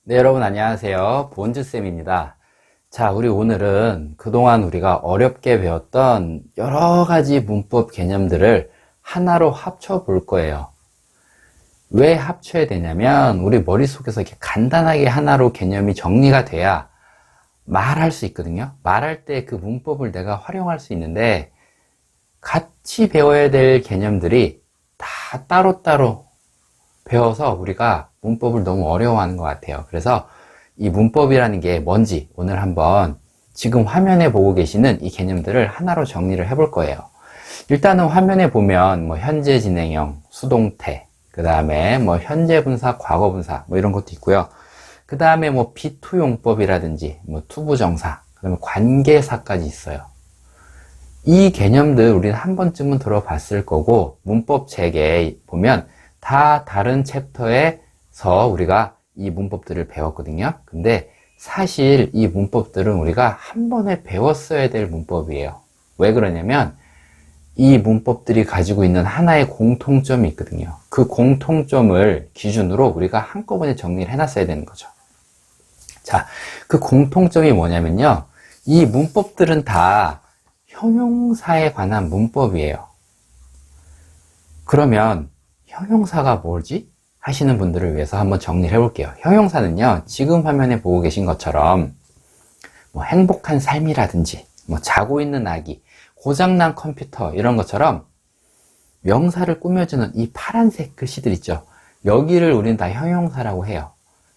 네, 여러분 안녕하세요. 본즈쌤입니다. 자, 우리 오늘은 그동안 우리가 어렵게 배웠던 여러 가지 문법 개념들을 하나로 합쳐 볼 거예요. 왜 합쳐야 되냐면 우리 머릿속에서 이렇게 간단하게 하나로 개념이 정리가 돼야 말할 수 있거든요. 말할 때 그 문법을 내가 활용할 수 있는데 같이 배워야 될 개념들이 다 따로따로 배워서 우리가 문법을 너무 어려워하는 것 같아요. 그래서 이 문법이라는 게 뭔지 오늘 한번 지금 화면에 보고 계시는 이 개념들을 하나로 정리를 해볼 거예요. 일단은 화면에 보면 뭐 현재 진행형, 수동태, 그 다음에 뭐 현재 분사, 과거 분사 뭐 이런 것도 있고요. 그 다음에 뭐 비투용법이라든지 뭐 투부정사, 그 다음에 관계사까지 있어요. 이 개념들 우리는 한 번쯤은 들어봤을 거고 문법 책에 보면 다 다른 챕터에서 우리가 이 문법들을 배웠거든요. 근데 사실 이 문법들은 우리가 한 번에 배웠어야 될 문법이에요. 왜 그러냐면 이 문법들이 가지고 있는 하나의 공통점이 있거든요. 그 공통점을 기준으로 우리가 한꺼번에 정리를 해놨어야 되는 거죠. 자, 그 공통점이 뭐냐면요. 이 문법들은 다 형용사에 관한 문법이에요. 그러면 형용사가 뭐지? 하시는 분들을 위해서 한번 정리를 해볼게요. 형용사는요, 지금 화면에 보고 계신 것처럼 뭐 행복한 삶이라든지 뭐 자고 있는 아기, 고장난 컴퓨터 이런 것처럼 명사를 꾸며주는 이 파란색 글씨들 있죠. 여기를 우리는 다 형용사라고 해요.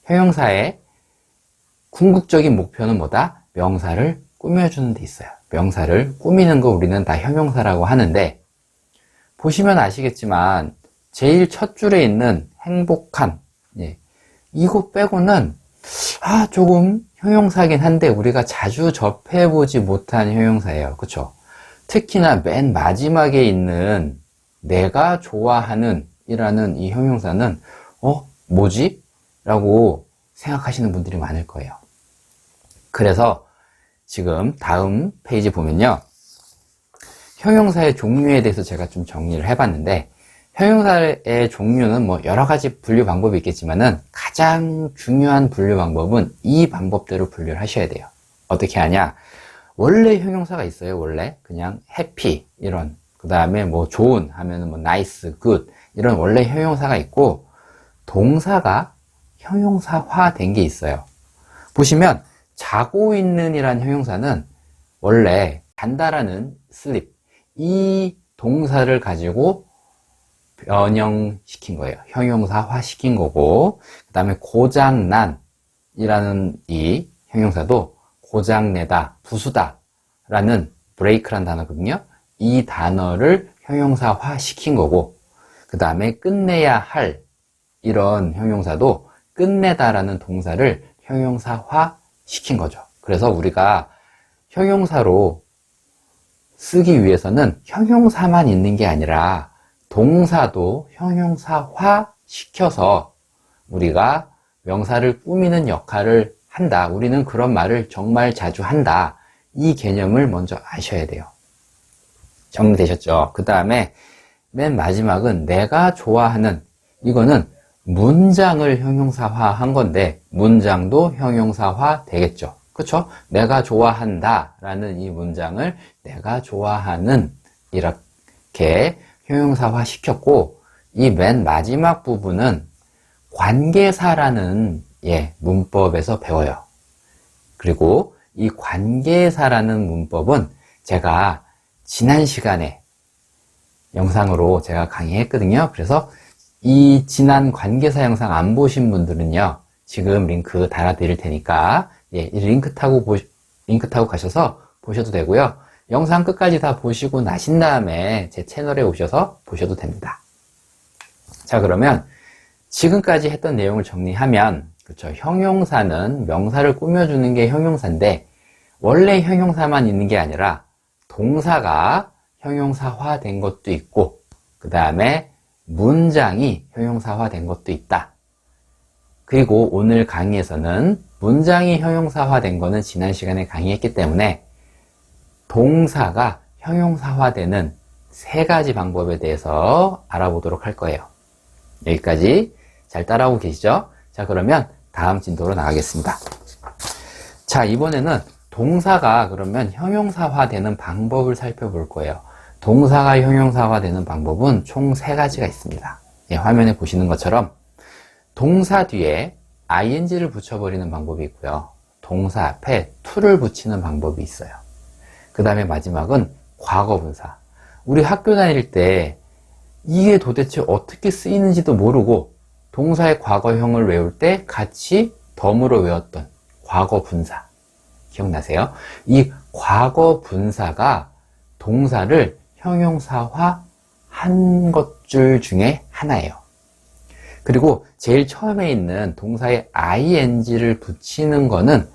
형용사의 궁극적인 목표는 뭐다? 명사를 꾸며주는 데 있어요. 명사를 꾸미는 거 우리는 다 형용사라고 하는데 보시면 아시겠지만 제일 첫 줄에 있는 행복한, 이거 빼고는 조금 형용사긴 한데 우리가 자주 접해보지 못한 형용사예요. 그쵸? 특히나 맨 마지막에 있는 내가 좋아하는 이라는 이 형용사는 뭐지? 라고 생각하시는 분들이 많을 거예요. 그래서 지금 다음 페이지 보면요, 형용사의 종류에 대해서 제가 좀 정리를 해봤는데 형용사의 종류는 뭐 여러 가지 분류 방법이 있겠지만은 가장 중요한 분류 방법은 이 방법대로 분류를 하셔야 돼요. 어떻게 하냐? 원래 형용사가 있어요. 원래 그냥 happy 이런, 그 다음에 뭐 좋은 하면은 뭐 nice, good 이런 원래 형용사가 있고 동사가 형용사화 된 게 있어요. 보시면 자고 있는 이란 형용사는 원래 잔다라는 sleep 이 동사를 가지고 변형시킨 거예요. 형용사화 시킨 거고, 그 다음에 고장난 이라는 이 형용사도 고장내다, 부수다 라는 break란 단어거든요. 이 단어를 형용사화 시킨 거고, 그 다음에 끝내야 할 이런 형용사도 끝내다 라는 동사를 형용사화 시킨 거죠. 그래서 우리가 형용사로 쓰기 위해서는 형용사만 있는 게 아니라 동사도 형용사화 시켜서 우리가 명사를 꾸미는 역할을 한다. 우리는 그런 말을 정말 자주 한다. 이 개념을 먼저 아셔야 돼요. 정리되셨죠? 그 다음에 맨 마지막은 내가 좋아하는, 이거는 문장을 형용사화 한 건데 문장도 형용사화 되겠죠. 그쵸? 내가 좋아한다 라는 이 문장을 내가 좋아하는 이렇게 형용사화 시켰고, 이 맨 마지막 부분은 관계사라는 문법에서 배워요. 그리고 이 관계사라는 문법은 제가 지난 시간에 영상으로 제가 강의했거든요. 그래서 이 지난 관계사 영상 안 보신 분들은요, 지금 링크 달아 드릴 테니까 이 링크 타고 가셔서 보셔도 되고요. 영상 끝까지 다 보시고 나신 다음에 제 채널에 오셔서 보셔도 됩니다. 자, 그러면 지금까지 했던 내용을 정리하면, 그렇죠, 형용사는 명사를 꾸며주는 게 형용사인데 원래 형용사만 있는 게 아니라 동사가 형용사화 된 것도 있고 그 다음에 문장이 형용사화 된 것도 있다. 그리고 오늘 강의에서는 문장이 형용사화 된 거는 지난 시간에 강의했기 때문에 동사가 형용사화되는 세 가지 방법에 대해서 알아보도록 할 거예요. 여기까지 잘 따라오고 계시죠? 자, 그러면 다음 진도로 나가겠습니다. 자, 이번에는 동사가 그러면 형용사화 되는 방법을 살펴볼 거예요. 동사가 형용사화 되는 방법은 총 3가지가 있습니다. 예, 화면에 보시는 것처럼 동사 뒤에 ing를 붙여버리는 방법이 있고요. 동사 앞에 to를 붙이는 방법이 있어요. 그 다음에 마지막은 과거분사. 우리 학교 다닐 때 이게 도대체 어떻게 쓰이는지도 모르고 동사의 과거형을 외울 때 같이 덤으로 외웠던 과거분사. 기억나세요? 이 과거분사가 동사를 형용사화 한 것들 중에 하나예요. 그리고 제일 처음에 있는 동사의 ing를 붙이는 거는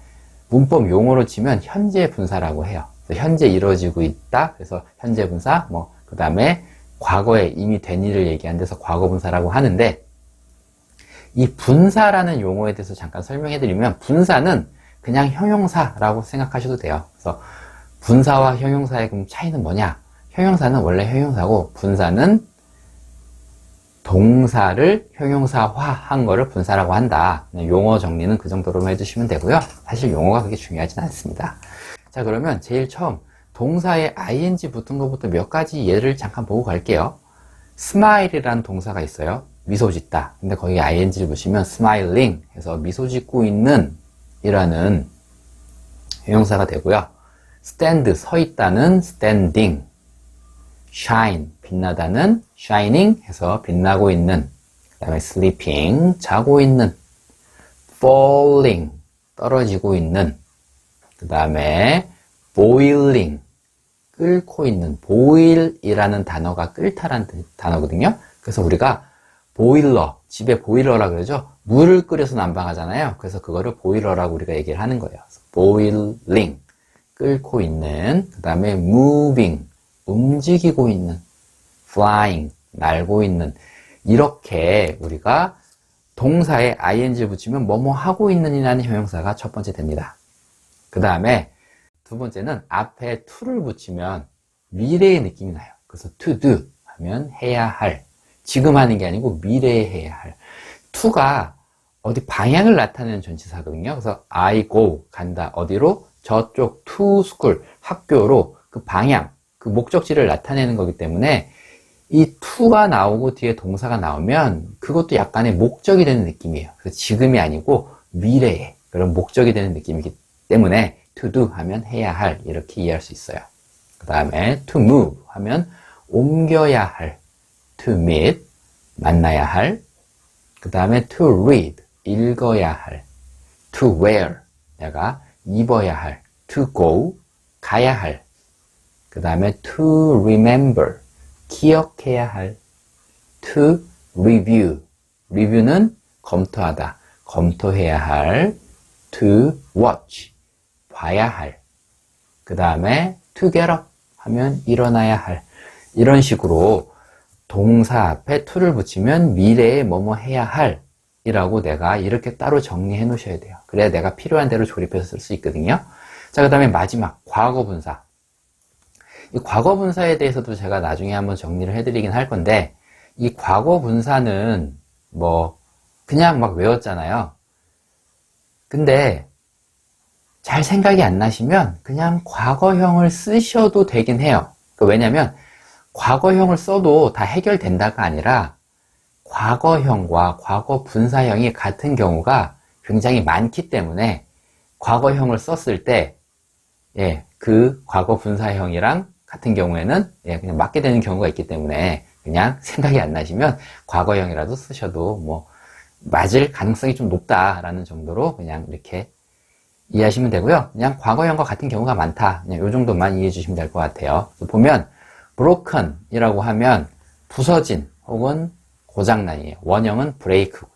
문법 용어로 치면 현재 분사라고 해요. 현재 이루어지고 있다. 그래서 현재 분사, 그 다음에 과거에 이미 된 일을 얘기한 데서 과거 분사라고 하는데, 이 분사라는 용어에 대해서 잠깐 설명해 드리면, 분사는 그냥 형용사라고 생각하셔도 돼요. 그래서 분사와 형용사의 그럼 차이는 뭐냐? 형용사는 원래 형용사고, 분사는 동사를 형용사화한 거를 분사라고 한다. 용어 정리는 그 정도로만 해주시면 되고요. 사실 용어가 그렇게 중요하진 않습니다. 자, 그러면 제일 처음 동사에 ing 붙은 것부터 몇 가지 예를 잠깐 보고 갈게요. smile이라는 동사가 있어요. 미소 짓다. 근데 거기에 ing를 붙이면 smiling 해서 미소 짓고 있는 이라는 형용사가 되고요. stand, 서 있다는 standing, shine, 빛나다는 shining 해서 빛나고 있는, 그 다음에 sleeping, 자고 있는, falling, 떨어지고 있는, 그 다음에 boiling, 끓고 있는, boil이라는 단어가 끓다라는 단어거든요. 그래서 우리가 보일러, 집에 보일러라 그러죠. 물을 끓여서 난방하잖아요. 그래서 그거를 보일러라고 우리가 얘기를 하는 거예요. boiling, 끓고 있는, 그 다음에 moving, 움직이고 있는, flying, 날고 있는, 이렇게 우리가 동사에 ing 붙이면 뭐뭐 하고 있는 이라는 형용사가 첫 번째 됩니다. 그 다음에 두 번째는 앞에 to를 붙이면 미래의 느낌이 나요. 그래서 to do 하면 해야 할, 지금 하는 게 아니고 미래에 해야 할. to가 어디 방향을 나타내는 전치사거든요. 그래서 I go, 간다. 어디로? 저쪽 to school, 학교로. 그 방향, 그 목적지를 나타내는 거기 때문에 이 to가 나오고 뒤에 동사가 나오면 그것도 약간의 목적이 되는 느낌이에요. 그래서 지금이 아니고 미래에 그런 목적이 되는 느낌이기 때문에 to do 하면 해야 할, 이렇게 이해할 수 있어요. 그 다음에 to move 하면 옮겨야 할, to meet, 만나야 할, 그 다음에 to read, 읽어야 할, to wear, 내가 입어야 할, to go, 가야 할, 그 다음에 to remember, 기억해야 할, to review, review는 검토하다, 검토해야 할, to watch, 봐야 할, 그 다음에 to get up 하면 일어나야 할, 이런 식으로 동사 앞에 to를 붙이면 미래에 뭐뭐 해야 할 이라고 내가 이렇게 따로 정리해 놓으셔야 돼요. 그래야 내가 필요한 대로 조립해서 쓸 수 있거든요. 자, 그 다음에 마지막 과거분사. 이 과거분사에 대해서도 제가 나중에 한번 정리를 해드리긴 할 건데, 이 과거분사는 그냥 막 외웠잖아요. 근데 잘 생각이 안 나시면 그냥 과거형을 쓰셔도 되긴 해요. 왜냐면 과거형을 써도 다 해결된다가 아니라 과거형과 과거분사형이 같은 경우가 굉장히 많기 때문에 과거형을 썼을 때 그 과거분사형이랑 같은 경우에는 그냥 맞게 되는 경우가 있기 때문에 그냥 생각이 안 나시면 과거형이라도 쓰셔도 맞을 가능성이 좀 높다라는 정도로 그냥 이렇게 이해하시면 되고요. 그냥 과거형과 같은 경우가 많다. 그냥 이 정도만 이해해 주시면 될 것 같아요. 보면 broken 이라고 하면 부서진 혹은 고장난이에요. 원형은 break고요.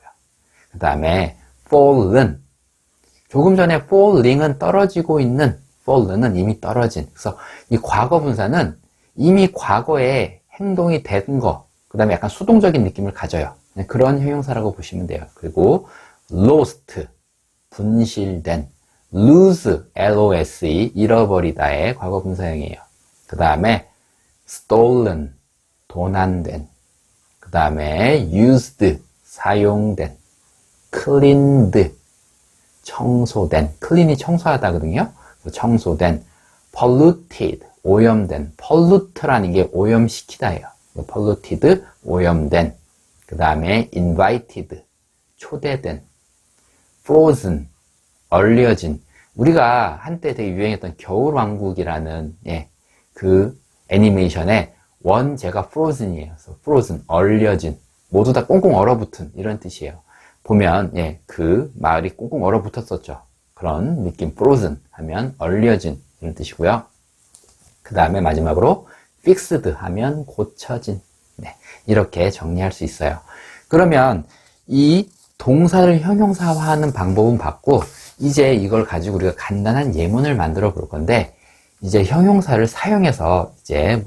그 다음에 fallen, 조금 전에 falling은 떨어지고 있는, fallen은 이미 떨어진. 그래서 이 과거분사는 이미 과거에 행동이 된 거, 그 다음에 약간 수동적인 느낌을 가져요. 그런 형용사라고 보시면 돼요. 그리고 lost, 분실된, lose, L-O-S-E, 잃어버리다의 과거분사형이에요. 그 다음에 stolen, 도난된, 그 다음에 used, 사용된, cleaned, 청소된, clean이 청소하다거든요. 청소된, polluted, 오염된, pollute라는 게 오염시키다예요. polluted, 오염된. 그 다음에 invited, 초대된, frozen, 얼려진. 우리가 한때 되게 유행했던 겨울왕국이라는 그 애니메이션의 원제가 frozen이에요. 그래서 frozen, 얼려진, 모두 다 꽁꽁 얼어붙은 이런 뜻이에요. 보면 그 마을이 꽁꽁 얼어붙었었죠. 그런 느낌, frozen 하면 얼려진 이런 뜻이고요. 그 다음에 마지막으로 fixed 하면 고쳐진. 이렇게 정리할 수 있어요. 그러면 이 동사를 형용사화하는 방법은 봤고, 이제 이걸 가지고 우리가 간단한 예문을 만들어 볼 건데, 이제 형용사를 사용해서 이제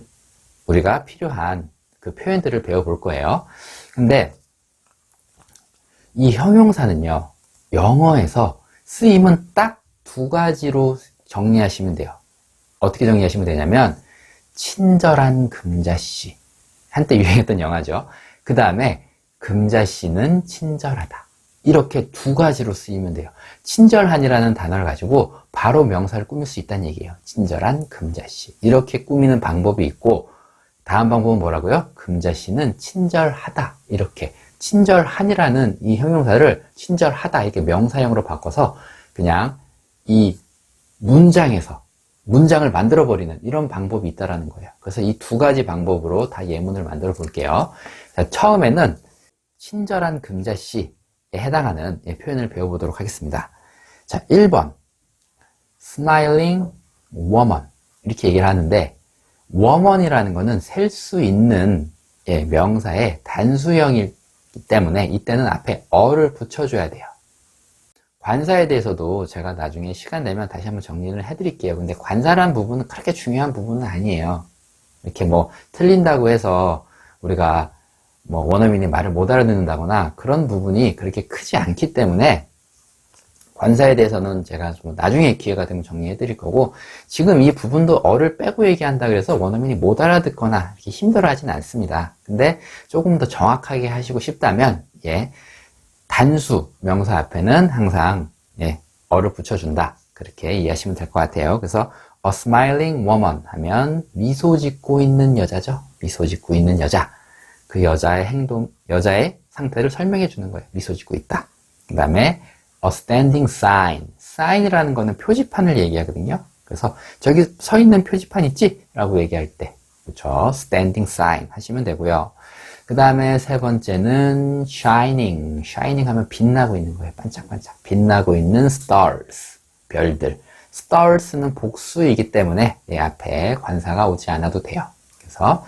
우리가 필요한 그 표현들을 배워볼 거예요. 근데 이 형용사는요, 영어에서 쓰임은 딱 두 가지로 정리하시면 돼요. 어떻게 정리하시면 되냐면, 친절한 금자씨. 한때 유행했던 영화죠. 그 다음에 금자씨는 친절하다. 이렇게 두 가지로 쓰이면 돼요. 친절한이라는 단어를 가지고 바로 명사를 꾸밀 수 있다는 얘기예요. 친절한 금자씨. 이렇게 꾸미는 방법이 있고, 다음 방법은 뭐라고요? 금자씨는 친절하다. 이렇게 친절한이라는 이 형용사를 친절하다 이렇게 명사형으로 바꿔서 그냥 이 문장에서 문장을 만들어 버리는 이런 방법이 있다라는 거예요. 그래서 이 두 가지 방법으로 다 예문을 만들어 볼게요. 자, 처음에는 친절한 금자씨에 해당하는 표현을 배워보도록 하겠습니다. 자, 1번 smiling woman 이렇게 얘기를 하는데, woman이라는 거는 셀 수 있는 명사의 단수형이기 때문에 이때는 앞에 어를 붙여줘야 돼요. 관사에 대해서도 제가 나중에 시간 내면 다시 한번 정리를 해드릴게요. 근데 관사란 부분은 그렇게 중요한 부분은 아니에요. 이렇게 뭐 틀린다고 해서 우리가 뭐 원어민이 말을 못 알아듣는다거나 그런 부분이 그렇게 크지 않기 때문에 관사에 대해서는 제가 좀 나중에 기회가 되면 정리해 드릴 거고, 지금 이 부분도 어를 빼고 얘기한다 그래서 원어민이 못 알아듣거나 이렇게 힘들어 하진 않습니다. 근데 조금 더 정확하게 하시고 싶다면 단수 명사 앞에는 항상 어를 붙여준다. 그렇게 이해하시면 될 것 같아요. 그래서 a smiling woman 하면 미소 짓고 있는 여자죠. 미소 짓고 있는 여자. 그 여자의 행동, 여자의 상태를 설명해 주는 거예요. 미소 짓고 있다. 그 다음에 a standing sign. sign이라는 거는 표지판을 얘기하거든요. 그래서 저기 서 있는 표지판 있지? 라고 얘기할 때, 그렇죠? standing sign 하시면 되고요. 그 다음에 세 번째는 shining. shining 하면 빛나고 있는 거예요. 반짝반짝. 빛나고 있는 stars. 별들. stars는 복수이기 때문에 앞에 관사가 오지 않아도 돼요. 그래서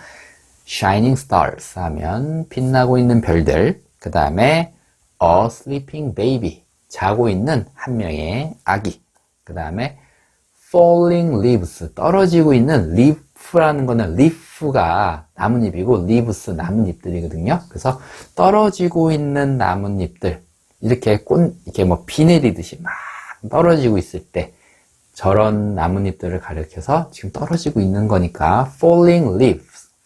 shining stars 하면 빛나고 있는 별들. 그 다음에 a sleeping baby. 자고 있는 한 명의 아기. 그 다음에 falling leaves. 떨어지고 있는 leaf라는 거는 leaf가 나뭇잎이고 leaves 나뭇잎들이거든요. 그래서 떨어지고 있는 나뭇잎들. 이렇게 이렇게 뭐 비 내리듯이 막 떨어지고 있을 때 저런 나뭇잎들을 가리켜서 지금 떨어지고 있는 거니까 falling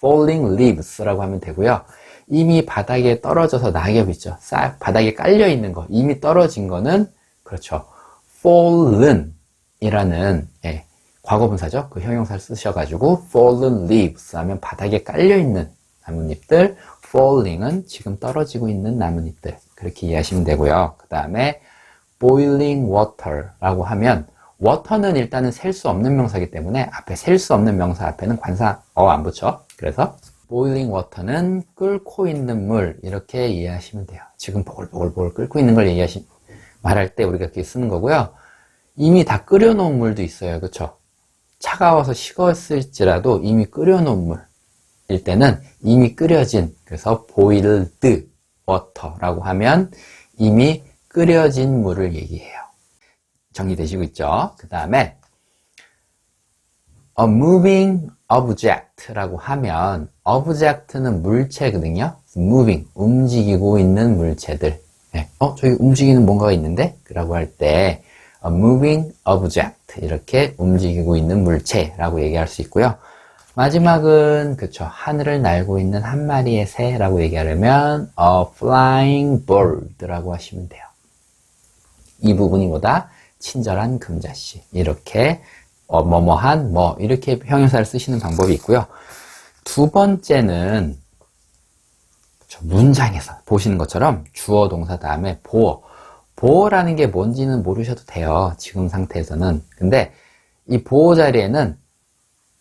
leaves라고 하면 되고요. 이미 바닥에 떨어져서 낙엽 있죠. 싹 바닥에 깔려 있는 거, 이미 떨어진 거는 그렇죠. fallen 이라는 과거분사죠. 그 형용사를 쓰셔가지고 fallen leaves 하면 바닥에 깔려 있는 나뭇잎들, falling은 지금 떨어지고 있는 나뭇잎들. 그렇게 이해하시면 되고요. 그 다음에 boiling water라고 하면 water는 일단은 셀 수 없는 명사이기 때문에 앞에 셀 수 없는 명사 앞에는 관사 안 붙여. 그래서 boiling water는 끓고 있는 물 이렇게 이해하시면 돼요. 지금 보글보글 끓고 있는 걸 말할 때 우리가 이렇게 쓰는 거고요. 이미 다 끓여놓은 물도 있어요. 그렇죠? 차가워서 식었을지라도 이미 끓여놓은 물일 때는 이미 끓여진, 그래서 boiled water라고 하면 이미 끓여진 물을 얘기해요. 정리되시고 있죠? 그 다음에 a moving object라고 하면 object는 물체거든요. moving, 움직이고 있는 물체들. 저기 움직이는 뭔가가 있는데? 라고 할 때 a moving object 이렇게 움직이고 있는 물체라고 얘기할 수 있고요. 마지막은 그쵸, 하늘을 날고 있는 한 마리의 새라고 얘기하려면 a flying bird라고 하시면 돼요. 이 부분이 뭐다? 친절한 금자씨. 이렇게 뭐뭐한 뭐 이렇게 형용사를 쓰시는 방법이 있고요. 두 번째는 문장에서 보시는 것처럼 주어 동사 다음에 보어. 보어라는 게 뭔지는 모르셔도 돼요. 지금 상태에서는. 근데 이 보어 자리에는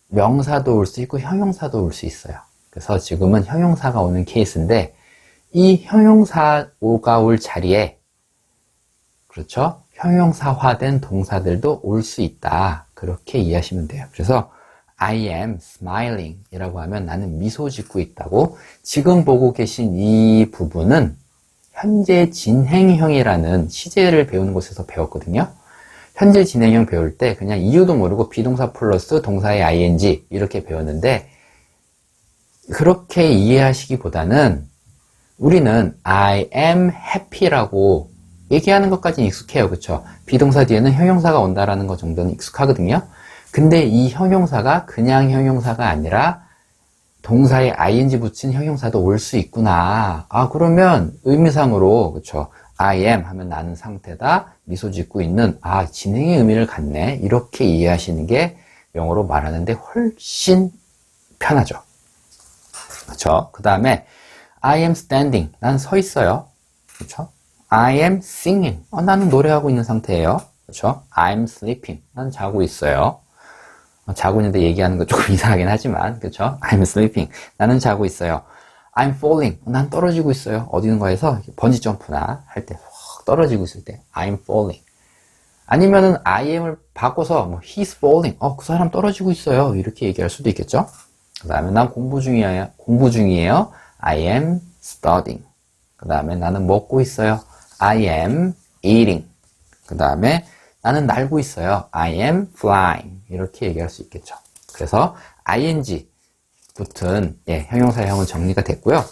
명사도 올 수 있고 형용사도 올 수 있어요. 그래서 지금은 형용사가 오는 케이스인데 이 형용사가 올 자리에 그렇죠? 형용사화된 동사들도 올 수 있다. 그렇게 이해하시면 돼요. 그래서 I am smiling 이라고 하면 나는 미소 짓고 있다고. 지금 보고 계신 이 부분은 현재 진행형이라는 시제를 배우는 곳에서 배웠거든요. 현재 진행형 배울 때 그냥 이유도 모르고 비동사 플러스 동사의 ing 이렇게 배웠는데 그렇게 이해하시기보다는 우리는 I am happy라고 얘기하는 것까지는 익숙해요. 그쵸? 비동사 뒤에는 형용사가 온다라는 것 정도는 익숙하거든요. 근데 이 형용사가 그냥 형용사가 아니라 동사에 ing 붙인 형용사도 올 수 있구나. 아, 그러면 의미상으로, 그쵸? I am 하면 나는 상태다. 미소 짓고 있는, 아, 진행의 의미를 갖네. 이렇게 이해하시는 게 영어로 말하는데 훨씬 편하죠. 그쵸? 그 다음에, I am standing. 난 서 있어요. 그쵸? I am singing. 나는 노래하고 있는 상태예요. 그쵸? I'm sleeping. 난 자고 있어요. 자고 있는데 얘기하는 거 조금 이상하긴 하지만, 그쵸? I'm sleeping. 나는 자고 있어요. I'm falling. 난 떨어지고 있어요. 어디는가에서 번지 점프나 할 때 확 떨어지고 있을 때 I'm falling. 아니면은 I am을 바꿔서 뭐 he's falling. 그 사람 떨어지고 있어요. 이렇게 얘기할 수도 있겠죠? 그 다음에 난 공부 중이에요. I am studying. 그 다음에 나는 먹고 있어요. I am eating. 그 다음에 나는 날고 있어요. I am flying. 이렇게 얘기할 수 있겠죠. 그래서 ing 붙은 형용사형은 정리가 됐고요.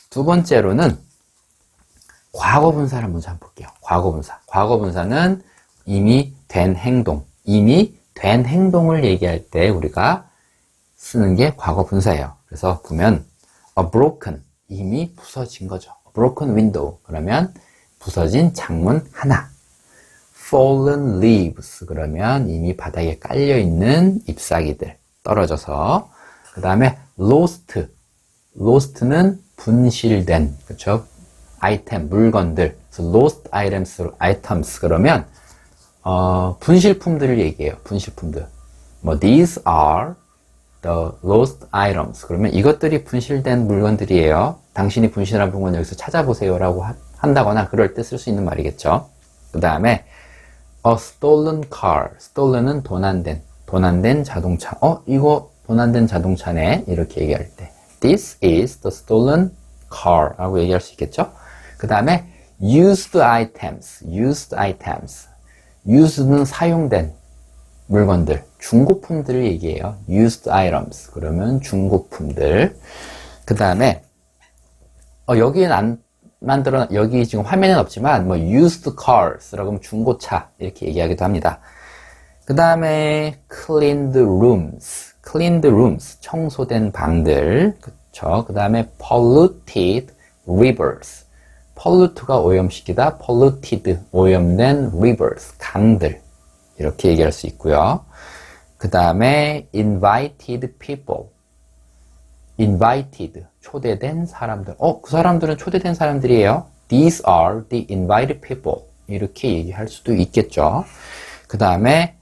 두 번째로는 과거분사를 먼저 한번 볼게요. 과거분사. 과거분사는 이미 된 행동, 이미 된 행동을 얘기할 때 우리가 쓰는 게 과거분사예요. 그래서 보면 a broken, 이미 부서진 거죠. a broken window, 그러면 부서진 창문 하나. fallen leaves, 그러면 이미 바닥에 깔려있는 잎사귀들 떨어져서. 그 다음에 lost는 분실된, 그렇죠? 아이템, 물건들. 그래서 lost items 그러면 분실품들을 얘기해요. 분실품들. 뭐 these are the lost items. 그러면 이것들이 분실된 물건들이에요. 당신이 분실한 물건 여기서 찾아보세요라고 한다거나 그럴 때 쓸 수 있는 말이겠죠. 그 다음에 a stolen car. stolen은 도난된 자동차. 이거 도난된 자동차네. 이렇게 얘기할 때 this is the stolen car 라고 얘기할 수 있겠죠. 그 다음에 used items. used는 사용된 물건들, 중고품들을 얘기해요. used items. 그러면 중고품들. 그 다음에 여기엔 여기 지금 화면에는 없지만 used cars라고 하면 중고차 이렇게 얘기하기도 합니다. 그 다음에 cleaned rooms, 청소된 방들, 그쵸? 그 다음에 polluted rivers, pollute가 오염시키다, polluted, 오염된 rivers, 강들, 이렇게 얘기할 수 있고요. 그 다음에 invited people, 초대된 사람들. 그 사람들은 초대된 사람들이에요. These are the invited people. 이렇게 얘기할 수도 있겠죠. 그 다음에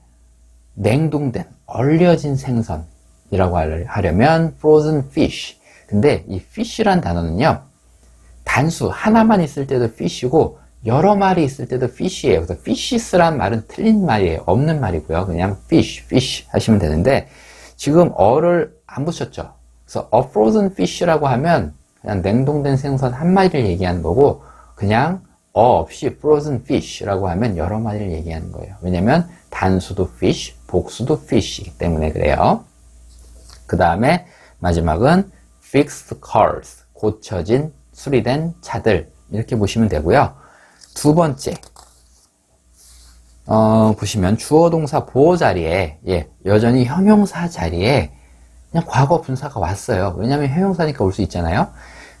냉동된, 얼려진 생선이라고 하려면 frozen fish. 근데 이 fish란 단어는요, 단수 하나만 있을 때도 fish고 여러 마리 있을 때도 fish예요. 그래서 fishes란 말은 틀린 말이에요. 없는 말이고요. 그냥 fish 하시면 되는데 지금 어를 안 붙였죠. 그래서 a frozen fish라고 하면 그냥 냉동된 생선 한 마리를 얘기하는 거고, 그냥 없이 frozen fish라고 하면 여러 마리를 얘기하는 거예요. 왜냐면 단수도 fish, 복수도 fish이기 때문에 그래요. 그 다음에 마지막은 fixed cars, 고쳐진, 수리된 차들, 이렇게 보시면 되고요. 두 번째, 보시면 주어 동사 보어 자리에, 여전히 형용사 자리에 그냥 과거 분사가 왔어요. 왜냐면 형용사니까 올 수 있잖아요.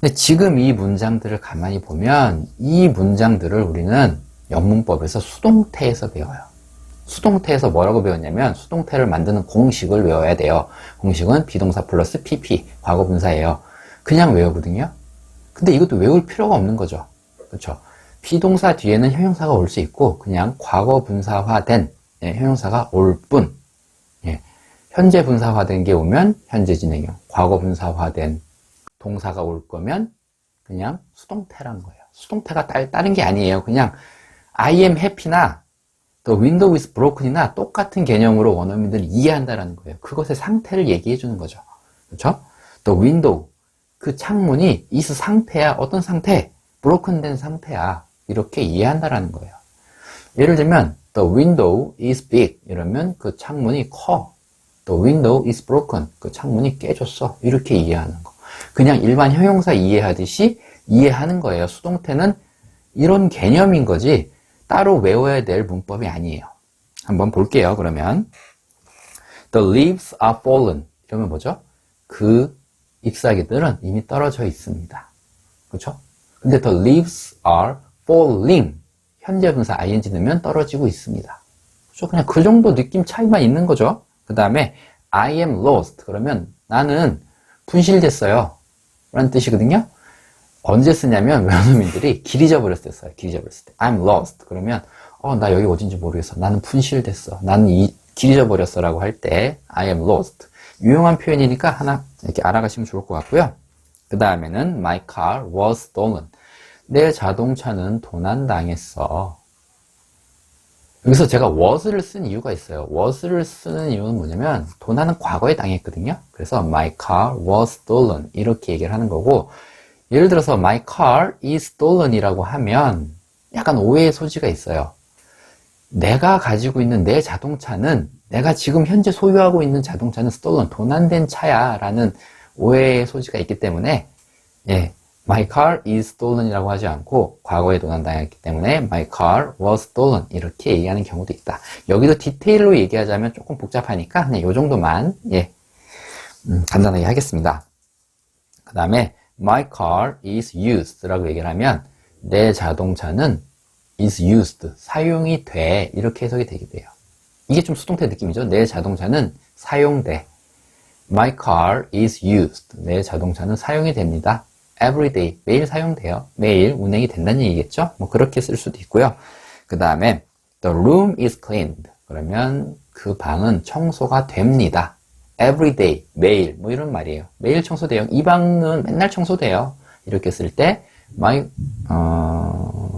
근데 지금 이 문장들을 가만히 보면 이 문장들을 우리는 영문법에서 수동태에서 배워요. 수동태에서 뭐라고 배웠냐면 수동태를 만드는 공식을 외워야 돼요. 공식은 비동사 플러스 PP, 과거분사예요. 그냥 외우거든요. 근데 이것도 외울 필요가 없는 거죠. 그렇죠? 비동사 뒤에는 형용사가 올 수 있고 그냥 과거분사화된 형용사가 올 뿐. 현재 분사화된 게 오면 현재 진행형, 과거 분사화된 동사가 올 거면 그냥 수동태란 거예요. 수동태가 다른 게 아니에요. 그냥 I am happy나 The window is broken이나 똑같은 개념으로 원어민들이 이해한다라는 거예요. 그것의 상태를 얘기해 주는 거죠. 그렇죠? The window, 그 창문이 is 상태야. 어떤 상태? broken 된 상태야. 이렇게 이해한다라는 거예요. 예를 들면 The window is big 이러면 그 창문이 커. The window is broken. 그 창문이 깨졌어. 이렇게 이해하는 거. 그냥 일반 형용사 이해하듯이 이해하는 거예요. 수동태는 이런 개념인 거지 따로 외워야 될 문법이 아니에요. 한번 볼게요. 그러면 The leaves are fallen. 이러면 뭐죠? 그 잎사귀들은 이미 떨어져 있습니다. 그렇죠? 근데 the leaves are falling. 현재 분사 ing 넣으면 떨어지고 있습니다. 그렇죠? 그냥 그 정도 느낌 차이만 있는 거죠. 그 다음에 I am lost. 그러면 나는 분실됐어요. 라는 뜻이거든요. 언제 쓰냐면 원어민들이 길 잊어버렸을 때 써요. 길 잃어버렸을 때. I'm lost. 그러면 나 여기 어딘지 모르겠어. 나는 분실됐어. 나는 길 잊어버렸어 라고 할 때 I am lost. 유용한 표현이니까 하나 이렇게 알아가시면 좋을 것 같고요. 그 다음에는 My car was stolen. 내 자동차는 도난당했어. 여기서 제가 was를 쓴 이유가 있어요. was를 쓰는 이유는 뭐냐면 도난은 과거에 당했거든요. 그래서 my car was stolen 이렇게 얘기를 하는 거고, 예를 들어서 my car is stolen 이라고 하면 약간 오해의 소지가 있어요. 내가 가지고 있는 내 자동차는, 내가 지금 현재 소유하고 있는 자동차는 stolen, 도난된 차야 라는 오해의 소지가 있기 때문에 My car is stolen 이라고 하지 않고 과거에 도난당했기 때문에 My car was stolen 이렇게 얘기하는 경우도 있다. 여기도 디테일로 얘기하자면 조금 복잡하니까 그냥 이 정도만 간단하게 하겠습니다. 그 다음에 My car is used 라고 얘기를 하면 내 자동차는 is used, 사용이 돼 이렇게 해석이 되게 돼요. 이게 좀 수동태 느낌이죠. 내 자동차는 사용돼. My car is used. 내 자동차는 사용이 됩니다. Every day, 매일 사용돼요. 매일 운행이 된다는 얘기겠죠? 뭐 그렇게 쓸 수도 있고요. 그 다음에 The room is cleaned. 그러면 그 방은 청소가 됩니다. Every day, 매일 뭐 이런 말이에요. 매일 청소돼요. 이 방은 맨날 청소돼요. 이렇게 쓸 때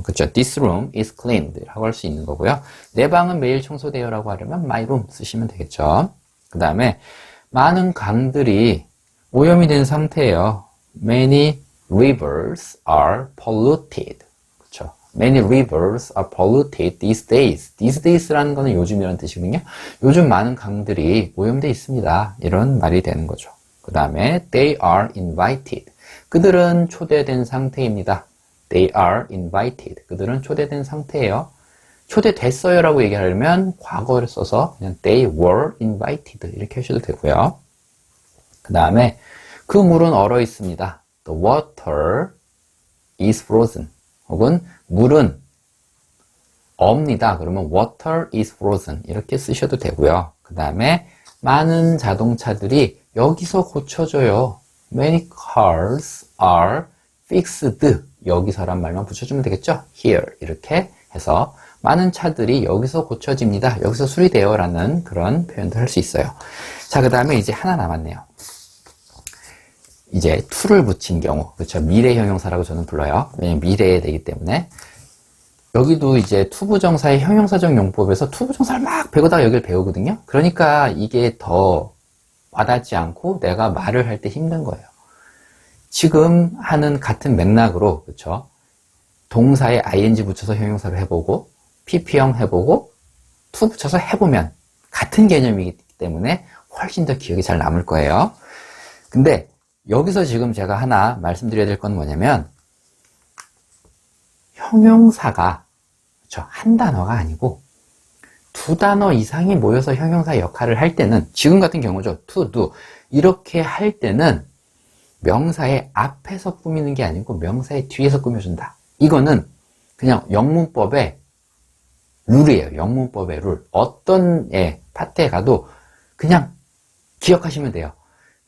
그쵸. This room is cleaned 라고 할 수 있는 거고요. 내 방은 매일 청소돼요 라고 하려면 my room 쓰시면 되겠죠. 그 다음에 많은 강들이 오염이 된 상태예요. Many rivers are polluted. 그쵸. Many rivers are polluted these days. These days라는 거는 요즘이라는 뜻이거든요. 요즘 많은 강들이 오염되어 있습니다. 이런 말이 되는 거죠. 그 다음에 they are invited. 그들은 초대된 상태입니다. They are invited. 그들은 초대된 상태예요. 초대됐어요 라고 얘기하려면 과거를 써서 그냥 they were invited 이렇게 하셔도 되고요. 그 다음에 그 물은 얼어 있습니다. The water is frozen. 혹은 물은 없니다. 그러면 water is frozen 이렇게 쓰셔도 되고요. 그 다음에 많은 자동차들이 여기서 고쳐져요. Many cars are fixed. 여기서란 말만 붙여주면 되겠죠? Here 이렇게 해서 많은 차들이 여기서 고쳐집니다. 여기서 수리돼요 라는 그런 표현도 할 수 있어요. 자, 그 다음에 이제 하나 남았네요. 이제 to를 붙인 경우, 그렇죠? 미래 형용사라고 저는 불러요. 왜냐면 미래에 되기 때문에. 여기도 이제 투부정사의 형용사적 용법에서 투부정사를 막 배우다가 여기를 배우거든요. 그러니까 이게 더 와닿지 않고 내가 말을 할 때 힘든 거예요. 지금 하는 같은 맥락으로, 그렇죠? 동사에 ing 붙여서 형용사를 해보고, pp형 해보고, to 붙여서 해보면 같은 개념이기 때문에 훨씬 더 기억이 잘 남을 거예요. 근데 여기서 지금 제가 하나 말씀드려야 될 건 뭐냐면, 형용사가, 그렇죠? 한 단어가 아니고 두 단어 이상이 모여서 형용사 역할을 할 때는, 지금 같은 경우죠. to, do. 이렇게 할 때는 명사의 앞에서 꾸미는 게 아니고 명사의 뒤에서 꾸며준다. 이거는 그냥 영문법의 룰이에요. 영문법의 룰. 어떤 파트에 가도 그냥 기억하시면 돼요.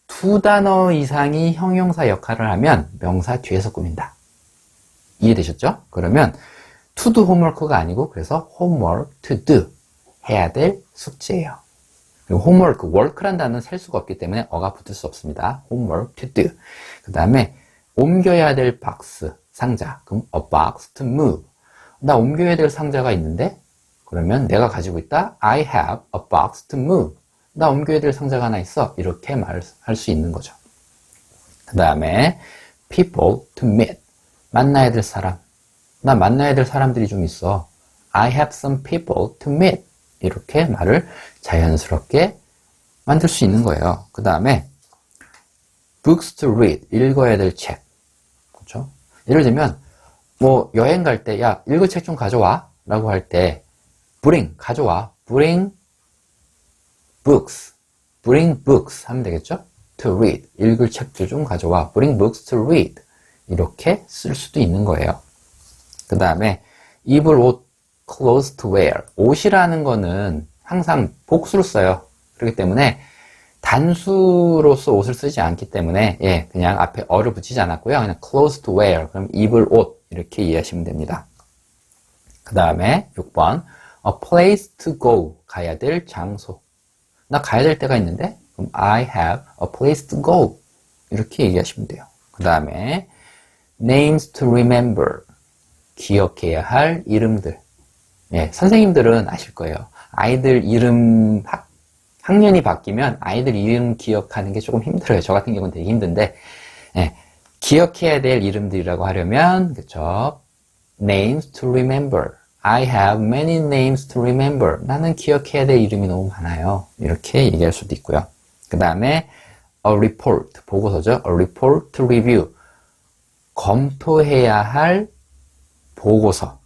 두 단어 이상이 형용사 역할을 하면 명사 뒤에서 꾸민다. 이해되셨죠? 그러면 to do homework가 아니고 그래서 homework to do 해야 될 숙제예요. 그리고 homework, work란 단어는 셀 수가 없기 때문에 어가 붙을 수 없습니다. homework to do. 그 다음에 옮겨야 될 박스, 상자. 그럼 a box to move. 나 옮겨야 될 상자가 있는데 그러면 내가 가지고 있다. I have a box to move. 나 옮겨야 될 상자가 하나 있어. 이렇게 말할 수 있는 거죠. 그 다음에 people to meet. 만나야 될 사람. 나 만나야 될 사람들이 좀 있어. I have some people to meet. 이렇게 말을 자연스럽게 만들 수 있는 거예요. 그 다음에 books to read. 읽어야 될 책. 그렇죠? 예를 들면 뭐 여행 갈 때 야, 읽을 책 좀 가져와 라고 할 때 bring, 가져와. bring books 하면 되겠죠? to read, 읽을 책들 좀 가져와. bring books to read. 이렇게 쓸 수도 있는 거예요. 그 다음에 입을 옷, clothes to wear. 옷이라는 거는 항상 복수를 써요. 그렇기 때문에 단수로서 옷을 쓰지 않기 때문에 그냥 앞에 어를 붙이지 않았고요. 그냥 clothes to wear. 그럼 입을 옷 이렇게 이해하시면 됩니다. 그 다음에 6번 a place to go. 가야 될 장소. 나 가야 될 데가 있는데 그럼 I have a place to go. 이렇게 얘기하시면 돼요. 그 다음에 names to remember. 기억해야 할 이름들. 선생님들은 아실 거예요. 아이들 이름 학년이 바뀌면 아이들 이름 기억하는 게 조금 힘들어요. 저 같은 경우는 되게 힘든데 기억해야 될 이름들이라고 하려면 그쵸? names to remember. I have many names to remember. 나는 기억해야 될 이름이 너무 많아요. 이렇게 얘기할 수도 있고요. 그 다음에 a report, 보고서죠. a report to review. 검토해야 할 보고서.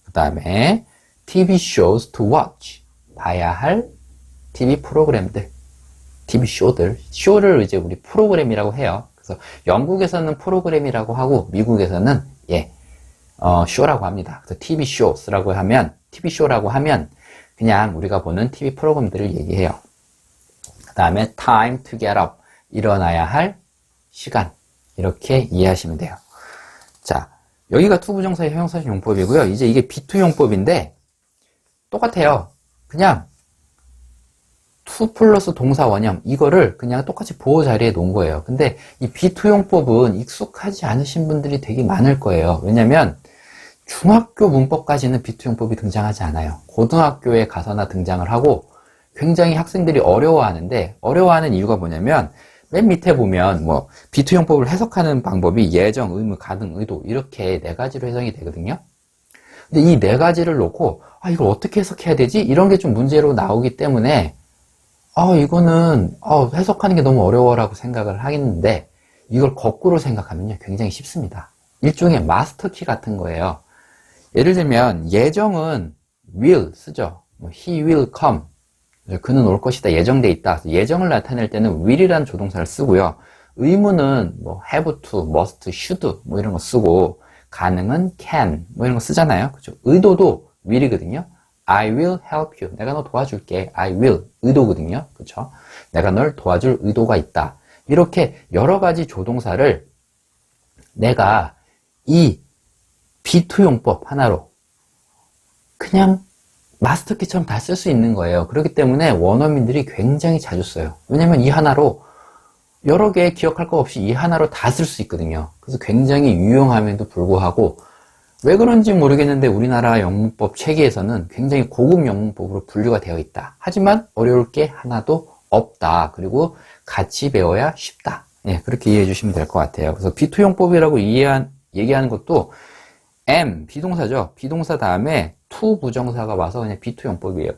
그 다음에 TV shows to watch. 봐야 할 TV 프로그램들. TV 쇼를 이제 우리 프로그램이라고 해요. 그래서 영국에서는 프로그램이라고 하고 미국에서는 쇼라고 합니다. 그래서 TV shows라고 하면 그냥 우리가 보는 TV 프로그램들을 얘기해요. 그 다음에 time to get up. 일어나야 할 시간. 이렇게 이해하시면 돼요. 자, 여기가 투부정사의 형용사 용법이고요. 이제 이게 B2 용법인데 똑같아요. 그냥 to 플러스 동사 원형 이거를 그냥 똑같이 보호 자리에 놓은 거예요. 근데 이 B2 용법은 익숙하지 않으신 분들이 되게 많을 거예요. 왜냐면 중학교 문법까지는 B2 용법이 등장하지 않아요. 고등학교에 가서나 등장을 하고 굉장히 학생들이 어려워하는 이유가 뭐냐면 맨 밑에 보면 뭐 B2 용법을 해석하는 방법이 예정, 의무, 가능, 의도 이렇게 네 가지로 해석이 되거든요. 근데 이 네 가지를 놓고 이걸 어떻게 해석해야 되지? 이런 게 좀 문제로 나오기 때문에 이거는 해석하는 게 너무 어려워라고 생각을 하겠는데 이걸 거꾸로 생각하면요 굉장히 쉽습니다. 일종의 마스터키 같은 거예요. 예를 들면 예정은 will 쓰죠. He will come. 그는 올 것이다. 예정돼 있다. 예정을 나타낼 때는 will이라는 조동사를 쓰고요. 의무는 뭐 have to, must, should 뭐 이런 거 쓰고 가능은 can 뭐 이런 거 쓰잖아요. 그죠? 의도도 will이거든요. I will help you. 내가 너 도와줄게. I will. 의도거든요. 그쵸? 내가 널 도와줄 의도가 있다. 이렇게 여러 가지 조동사를 내가 이 B2 용법 하나로 그냥 마스터키처럼 다 쓸 수 있는 거예요. 그렇기 때문에 원어민들이 굉장히 자주 써요. 왜냐면 이 하나로 여러 개 기억할 거 없이 이 하나로 다 쓸 수 있거든요. 그래서 굉장히 유용함에도 불구하고 왜 그런지 모르겠는데 우리나라 영문법 체계에서는 굉장히 고급 영문법으로 분류가 되어 있다. 하지만 어려울 게 하나도 없다. 그리고 같이 배워야 쉽다. 그렇게 이해해 주시면 될 것 같아요. 그래서 B2 용법이라고 얘기하는 것도 비동사죠. 비동사 다음에 to 부정사가 와서 그냥 B2 용법이에요.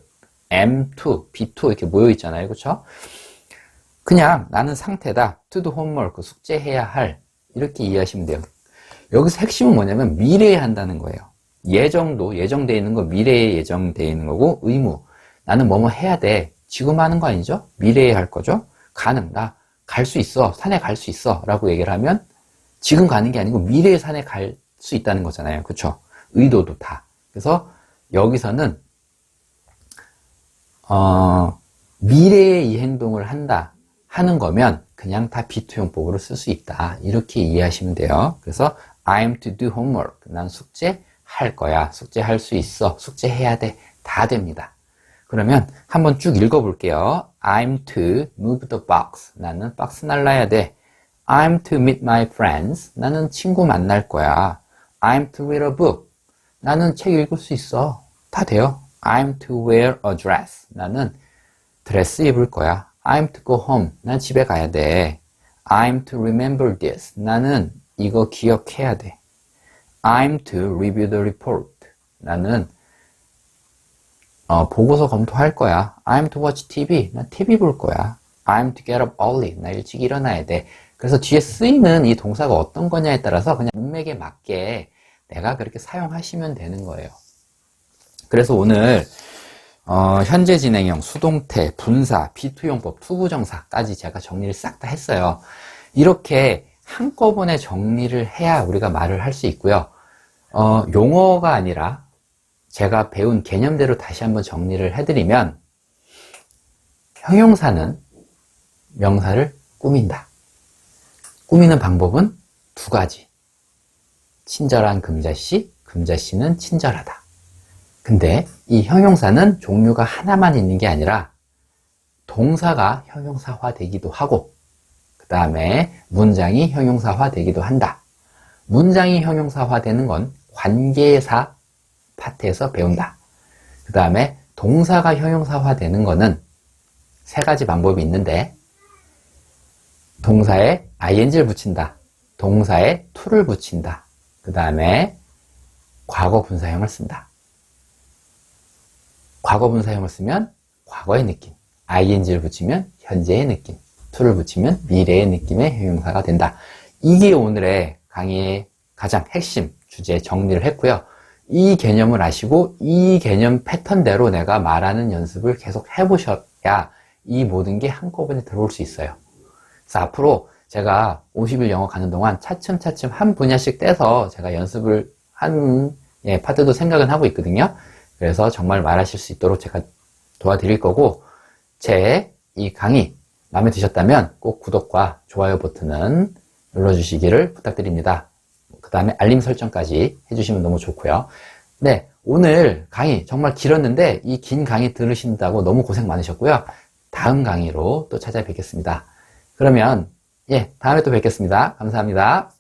M2, B2 이렇게 모여 있잖아요. 그렇죠? 그냥 나는 상태다. to do homework, 숙제해야 할. 이렇게 이해하시면 돼요. 여기서 핵심은 뭐냐면 미래에 한다는 거예요. 예정도 예정되어 있는 거 미래에 예정되어 있는 거고 의무. 나는 뭐뭐 해야 돼. 지금 하는 거 아니죠? 미래에 할 거죠? 가능. 나 갈 수 있어. 산에 갈 수 있어. 라고 얘기를 하면 지금 가는 게 아니고 미래에 산에 갈 수 있다는 거잖아요. 그쵸? 의도도 다. 그래서 여기서는 미래에 이 행동을 한다 하는 거면 그냥 다 be-to용법으로 쓸 수 있다. 이렇게 이해하시면 돼요. 그래서 I'm to do homework. 난 숙제 할 거야. 숙제 할 수 있어. 숙제 해야 돼. 다 됩니다. 그러면 한번 쭉 읽어볼게요. I'm to move the box. 나는 박스 날라야 돼. I'm to meet my friends. 나는 친구 만날 거야. I'm to read a book. 나는 책 읽을 수 있어. 다 돼요. I'm to wear a dress. 나는 드레스 입을 거야. I'm to go home. 난 집에 가야 돼. I'm to remember this. 나는 이거 기억해야 돼. I'm to review the report. 나는 보고서 검토할 거야. I'm to watch TV. 나 TV 볼 거야. I'm to get up early. 나 일찍 일어나야 돼. 그래서 뒤에 쓰이는 이 동사가 어떤 거냐에 따라서 그냥 문맥에 맞게 내가 그렇게 사용하시면 되는 거예요. 그래서 오늘 현재 진행형, 수동태, 분사, 비투용법, 투부정사까지 제가 정리를 싹 다 했어요. 이렇게 한꺼번에 정리를 해야 우리가 말을 할 수 있고요. 용어가 아니라 제가 배운 개념대로 다시 한번 정리를 해드리면 형용사는 명사를 꾸민다. 꾸미는 방법은 두 가지. 친절한 금자씨, 금자씨는 친절하다. 근데 이 형용사는 종류가 하나만 있는 게 아니라 동사가 형용사화 되기도 하고 그 다음에 문장이 형용사화 되기도 한다. 문장이 형용사화 되는 건 관계사 파트에서 배운다. 그 다음에 동사가 형용사화 되는 거는 세 가지 방법이 있는데 동사에 ing를 붙인다. 동사에 to를 붙인다. 그 다음에 과거 분사형을 쓴다. 과거 분사형을 쓰면 과거의 느낌, ing를 붙이면 현재의 느낌, to를 붙이면 미래의 느낌의 형용사가 된다. 이게 오늘의 강의의 가장 핵심 주제 정리를 했고요. 이 개념을 아시고 이 개념 패턴대로 내가 말하는 연습을 계속 해보셔야 이 모든 게 한꺼번에 들어올 수 있어요. 그래서 앞으로 제가 50일 영어 가는 동안 차츰차츰 한 분야씩 떼서 제가 연습을 하는 파트도 생각은 하고 있거든요. 그래서 정말 말하실 수 있도록 제가 도와드릴 거고 제 이 강의 마음에 드셨다면 꼭 구독과 좋아요 버튼은 눌러주시기를 부탁드립니다. 그 다음에 알림 설정까지 해주시면 너무 좋고요. 네, 오늘 강의 정말 길었는데 이 긴 강의 들으신다고 너무 고생 많으셨고요. 다음 강의로 또 찾아뵙겠습니다. 그러면 다음에 또 뵙겠습니다. 감사합니다.